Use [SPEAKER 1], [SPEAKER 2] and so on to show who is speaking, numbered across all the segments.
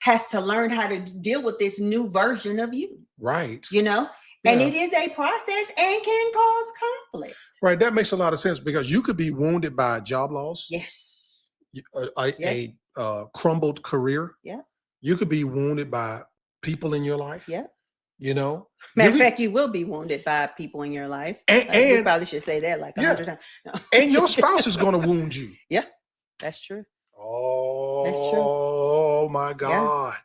[SPEAKER 1] has to learn how to deal with this new version of you.
[SPEAKER 2] Right.
[SPEAKER 1] And it is a process and can cause conflict.
[SPEAKER 2] Right. That makes a lot of sense because you could be wounded by a job loss.
[SPEAKER 1] Yes.
[SPEAKER 2] A crumbled career.
[SPEAKER 1] Yeah.
[SPEAKER 2] You could be wounded by people in your life.
[SPEAKER 1] Yeah.
[SPEAKER 2] Matter
[SPEAKER 1] of fact, you will be wounded by people in your life.
[SPEAKER 2] And
[SPEAKER 1] you probably should say that like 100 times. No.
[SPEAKER 2] And your spouse is going to wound you.
[SPEAKER 1] Yeah, that's true.
[SPEAKER 2] Oh,
[SPEAKER 1] that's true.
[SPEAKER 2] Oh my God. Yeah.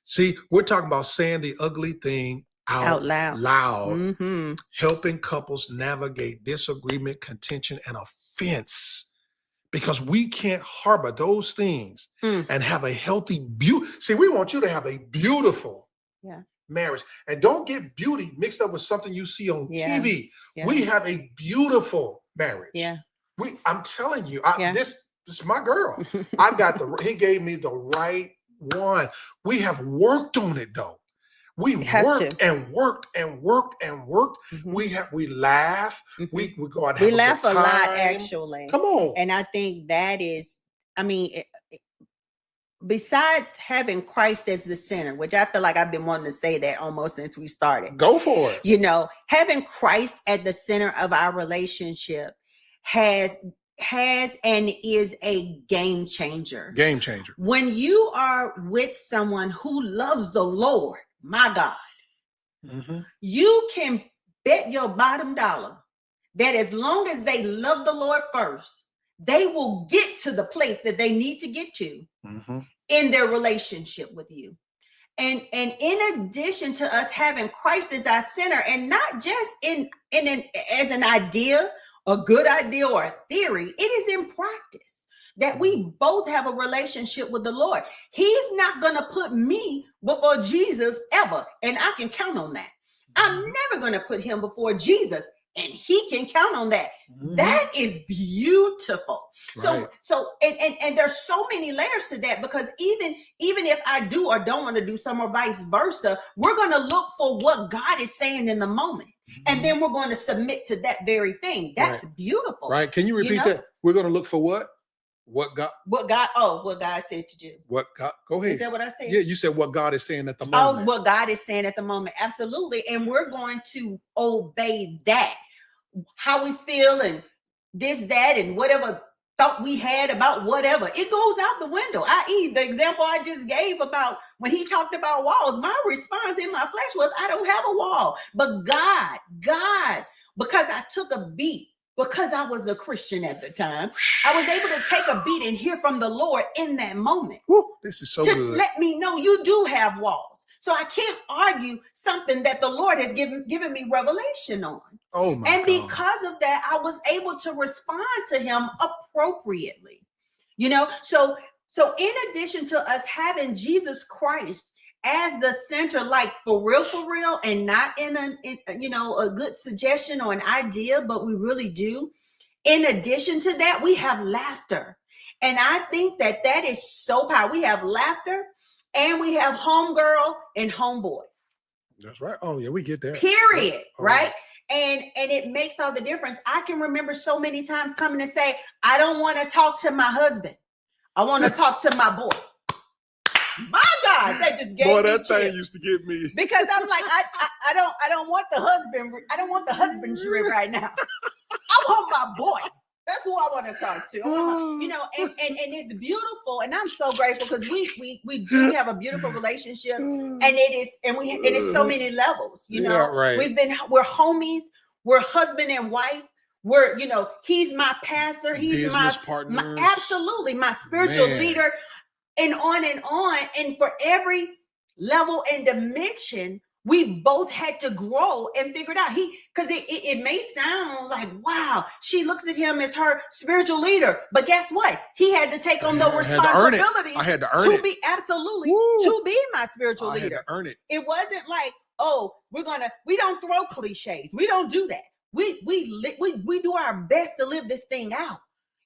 [SPEAKER 2] See, we're talking about saying the ugly thing out loud.
[SPEAKER 1] Mm-hmm.
[SPEAKER 2] Helping couples navigate disagreement, contention, and offense. Because we can't harbor those things and have a healthy See, we want you to have a beautiful marriage. And don't get beauty mixed up with something you see on TV. Yeah. We have a beautiful marriage.
[SPEAKER 1] Yeah.
[SPEAKER 2] I'm telling you, this is my girl. He gave me the right one. We have worked on it though. We worked and worked and worked and worked. Mm-hmm. We laugh. Mm-hmm. We go out and have a
[SPEAKER 1] laugh
[SPEAKER 2] good time.
[SPEAKER 1] A lot, actually.
[SPEAKER 2] Come on.
[SPEAKER 1] And I think that is, besides having Christ as the center, which I feel like I've been wanting to say that almost since we started.
[SPEAKER 2] Go for it.
[SPEAKER 1] Having Christ at the center of our relationship has and is a game changer.
[SPEAKER 2] Game changer.
[SPEAKER 1] When you are with someone who loves the Lord, my God, you can bet your bottom dollar that as long as they love the Lord first, they will get to the place that they need to get to in their relationship with you. And in addition to us having Christ as our center, and not just as an idea, a good idea or a theory, it is in practice that we both have a relationship with the Lord. He's not going to put me before Jesus ever, and I can count on that. I'm never going to put him before Jesus, and he can count on that. That is beautiful. Right. So there's so many layers to that, because even if I do or don't want to do some, or vice versa, we're going to look for what God is saying in the moment. And then we're going to submit to that very thing. That's beautiful.
[SPEAKER 2] Right. Can you repeat that? We're going to look for what? What God said to do. What God, go ahead.
[SPEAKER 1] Is that what I said?
[SPEAKER 2] Yeah, you said what God is saying at the moment.
[SPEAKER 1] Oh, what God is saying at the moment. Absolutely. And we're going to obey that. How we feel and this, that, and whatever thought we had about whatever, it goes out the window. I.e., the example I just gave about when he talked about walls, my response in my flesh was, I don't have a wall. But God, because I took a beat, because I was a Christian at the time, I was able to take a beat and hear from the Lord in that moment.
[SPEAKER 2] Woo, this is so good.
[SPEAKER 1] To let me know you do have walls. So I can't argue something that the Lord has given me revelation on.
[SPEAKER 2] Oh my
[SPEAKER 1] And
[SPEAKER 2] God.
[SPEAKER 1] because of that, I was able to respond to him appropriately. So in addition to us having Jesus Christ as the center, like for real, and not in a good suggestion or an idea, but we really do. In addition to that, we have laughter. And I think that is so powerful. We have laughter and we have homegirl and homeboy.
[SPEAKER 2] That's right. Oh yeah, we get that.
[SPEAKER 1] Period. Right. And it makes all the difference. I can remember so many times coming to say, I don't want to talk to my husband. I want to talk to my boy. My God, that just gave me
[SPEAKER 2] that thing used to get me.
[SPEAKER 1] Because I'm like, I don't want the husband. I don't want the husbandry right now. I want my boy. That's who I want to talk to. And it's beautiful. And I'm so grateful because we do have a beautiful relationship, and it is so many levels.
[SPEAKER 2] Right.
[SPEAKER 1] We're homies. We're husband and wife. We're, he's my pastor. He's
[SPEAKER 2] business partners.
[SPEAKER 1] Absolutely my spiritual leader. And on. And for every level and dimension, we both had to grow and figure it out. Because it may sound like, wow, she looks at him as her spiritual leader. But guess what? He had to take on the responsibility.
[SPEAKER 2] I had to earn it.
[SPEAKER 1] To be my spiritual leader.
[SPEAKER 2] I had to earn it.
[SPEAKER 1] It wasn't like, oh, we don't throw cliches. We don't do that. We do our best to live this thing out.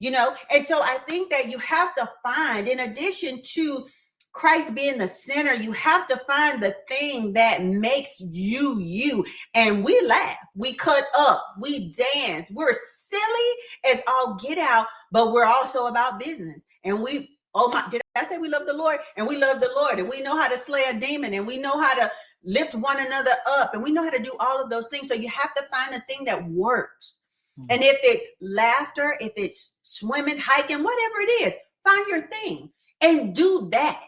[SPEAKER 1] And so I think that you have to find, in addition to Christ being the center, you have to find the thing that makes you. And we laugh, we cut up, we dance, we're silly as all get out, but we're also about business. And did I say we love the Lord, and we love the Lord, and we know how to slay a demon, and we know how to lift one another up, and we know how to do all of those things. So you have to find a thing that works. And if it's laughter, if it's swimming, hiking, whatever it is, find your thing and do that,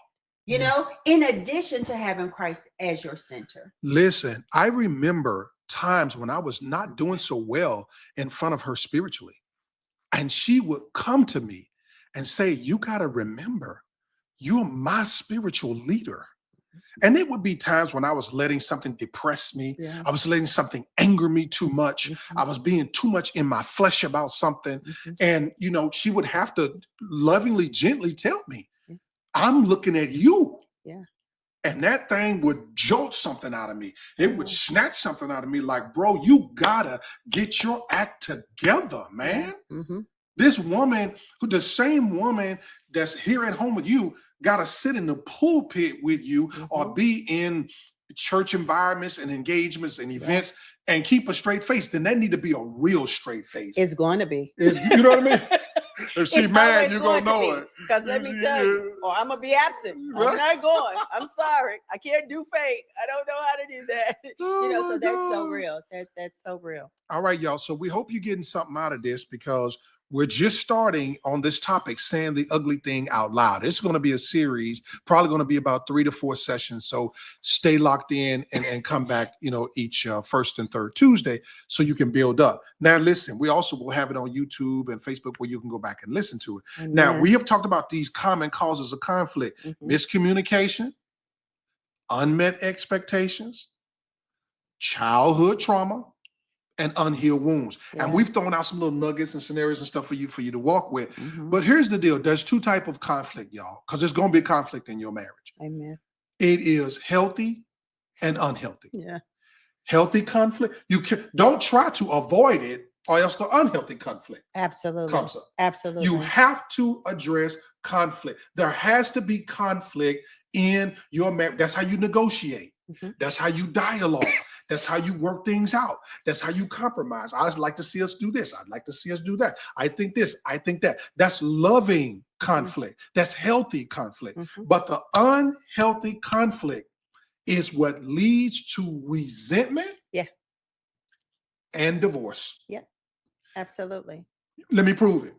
[SPEAKER 1] you know, in addition to having Christ as your center.
[SPEAKER 2] Listen, I remember times when I was not doing so well in front of her spiritually. And she would come to me and say, you got to remember, you're my spiritual leader. And it would be times when I was letting something depress me.
[SPEAKER 1] Yeah.
[SPEAKER 2] I was letting something anger me too much. I was being too much in my flesh about something. And, you know, she would have to lovingly, gently tell me, I'm looking at you.
[SPEAKER 1] Yeah.
[SPEAKER 2] And that thing would jolt something out of me. It would snatch something out of me like, bro, you gotta get your act together, man. This woman, the same woman that's here at home with you, gotta sit in the pulpit with you or be in church environments and engagements and events and keep a straight face. Then that need to be a real straight face.
[SPEAKER 1] It's going to be.
[SPEAKER 2] You know what I mean? If she's mad, you're going to know it.
[SPEAKER 1] Because let me tell you, or I'm going to be absent. I'm not going. I'm sorry. I can't do fake. I don't know how to do that. You know, so that's so real. That's so real.
[SPEAKER 2] All right, y'all. So we hope you're getting something out of this because we're just starting on this topic, saying the ugly thing out loud. It's going to be a series, probably going to be about 3 to 4 sessions. So stay locked in and come back, you know, each first and third Tuesday so you can build up. Now, listen, we also will have it on YouTube and Facebook where you can go back and listen to it. Amen. Now, we have talked about these common causes of conflict, miscommunication, unmet expectations, childhood trauma, and unhealed wounds. And we've thrown out some little nuggets and scenarios and stuff for you to walk with. But here's the deal. There's 2 types of conflict, y'all, because there's going to be conflict in your marriage.
[SPEAKER 1] Amen.
[SPEAKER 2] It is healthy and unhealthy.
[SPEAKER 1] Yeah.
[SPEAKER 2] Healthy conflict, don't try to avoid it or else the unhealthy conflict comes up.
[SPEAKER 1] Absolutely.
[SPEAKER 2] You have to address conflict. There has to be conflict in your marriage. That's how you negotiate. That's how you dialogue. That's how you work things out. That's how you compromise. I'd like to see us do this. I'd like to see us do that. I think this. I think that. That's loving conflict. That's healthy conflict. But the unhealthy conflict is what leads to resentment and divorce.
[SPEAKER 1] Yeah, absolutely.
[SPEAKER 2] Let me prove it.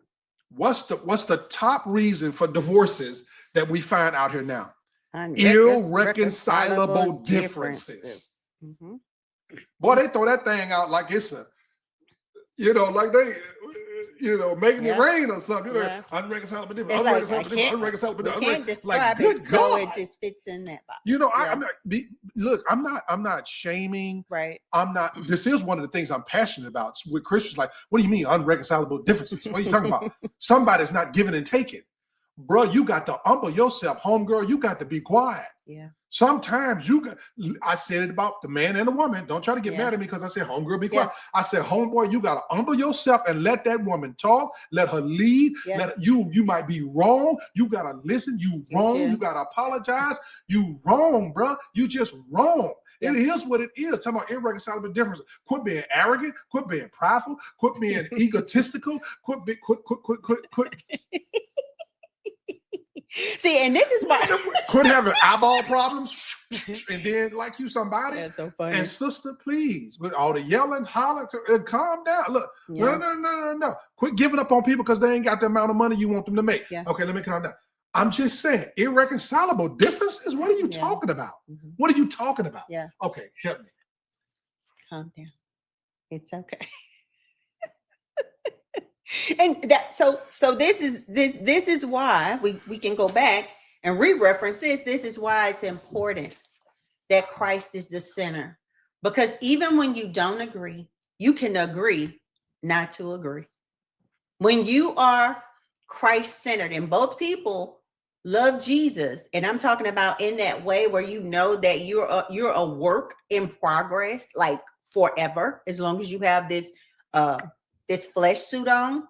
[SPEAKER 2] What's the top reason for divorces that we find out here now? Irreconcilable differences. Boy, they throw that thing out like it's a, you know, like they, you know, making it rain or something. You know, unreconcilable difference. Unreconcilable difference.
[SPEAKER 1] You can't describe it, so it just fits in that box.
[SPEAKER 2] You know, I'm not shaming.
[SPEAKER 1] Right.
[SPEAKER 2] I'm not. This is one of the things I'm passionate about with Christians. Like, what do you mean unreconcilable differences? What are you talking about? Somebody's not giving and taking. Bro, you got to humble yourself, homegirl. You got to be quiet.
[SPEAKER 1] Yeah.
[SPEAKER 2] Sometimes I said it about the man and the woman. Don't try to get mad at me because I said, homegirl, be quiet. I said, homeboy, you got to humble yourself and let that woman talk. Let her lead. You might be wrong. You got to listen. You wrong. You got to apologize. You wrong, bro. You just wrong. It is what it is. Talking about irreconcilable differences. Quit being arrogant. Quit being prideful. Quit being egotistical. Quit.
[SPEAKER 1] See, and this is why
[SPEAKER 2] quit having eyeball problems and then like you somebody.
[SPEAKER 1] That's so funny.
[SPEAKER 2] And sister, please, with all the yelling, hollering, calm down. Look, no. Quit giving up on people because they ain't got the amount of money you want them to make. Yeah. Okay, let me calm down. I'm just saying, irreconcilable differences. What are you talking about? What are you talking about?
[SPEAKER 1] Yeah.
[SPEAKER 2] Okay, help me.
[SPEAKER 1] Calm down. It's okay. And that so this is why we can go back and re-reference this. This is why it's important that Christ is the center, because even when you don't agree, you can agree not to agree. When you are Christ-centered and both people love Jesus, and I'm talking about in that way where you know that you're a work in progress, like forever, as long as you have this flesh suit on,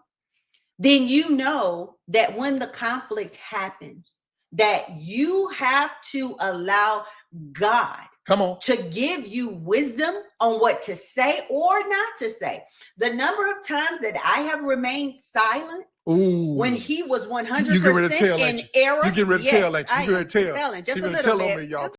[SPEAKER 1] then you know that when the conflict happens, that you have to allow God,
[SPEAKER 2] Come on.
[SPEAKER 1] To give you wisdom on what to say or not to say. The number of times that I have remained silent when he was 100% in error.
[SPEAKER 2] You get ready to tell, ain't you? You get ready to tell.
[SPEAKER 1] Telling just a little bit.